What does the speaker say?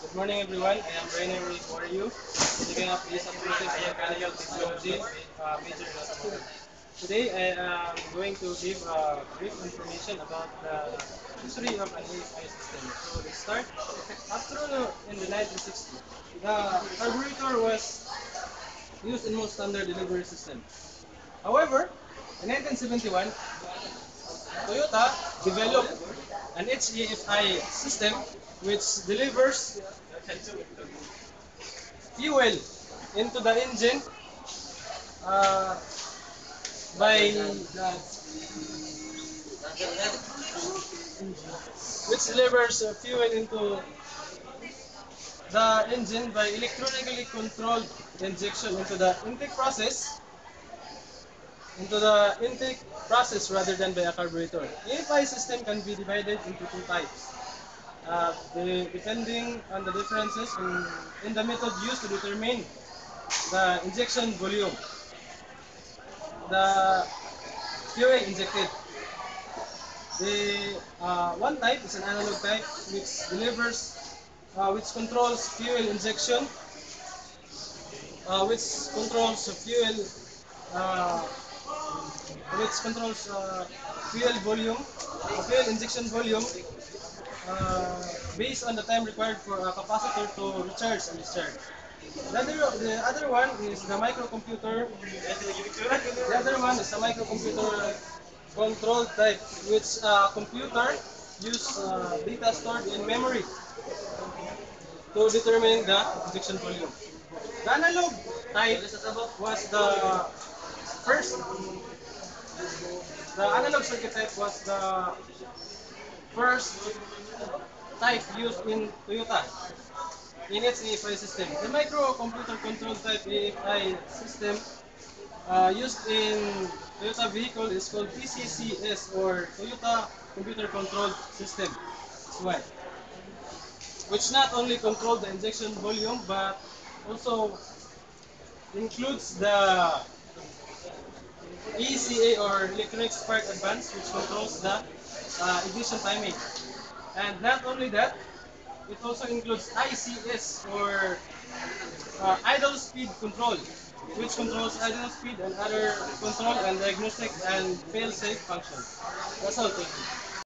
Good morning, everyone. I am Rainer for you, taking up this automotive and mechanical technology major in automotive. Today, I am going to give brief information about the history of an AFI system. So let's start. After in the 1960s, the carburetor was used in most standard delivery systems. However, in 1971, Toyota developed an HEFI system which delivers fuel into the engine uh, by which delivers fuel into the engine by electronically controlled injection into the intake process rather than by a carburetor. AFI system can be divided into two types. Depending on the differences in the method used to determine the injection volume, the fuel injected. The one type is an analog type which controls fuel injection, uh, which controls fuel volume, fuel injection volume, based on the time required for a capacitor to recharge and discharge. The other one is the microcomputer. The other one is a microcomputer control type, which computer use data stored in memory to determine the injection volume. The analog type was first, the analog circuit type was the first type used in Toyota in its AFI system. The microcomputer control type AFI system used in Toyota vehicle is called TCCS, or Toyota Computer Controlled System. That's why. Which not only control the injection volume but also includes the ECA, or Electronic Spark Advance, which controls the ignition timing. And not only that, it also includes ICS, or idle speed control, which controls idle speed and other control and diagnostic and fail-safe functions. That's all. Thank you.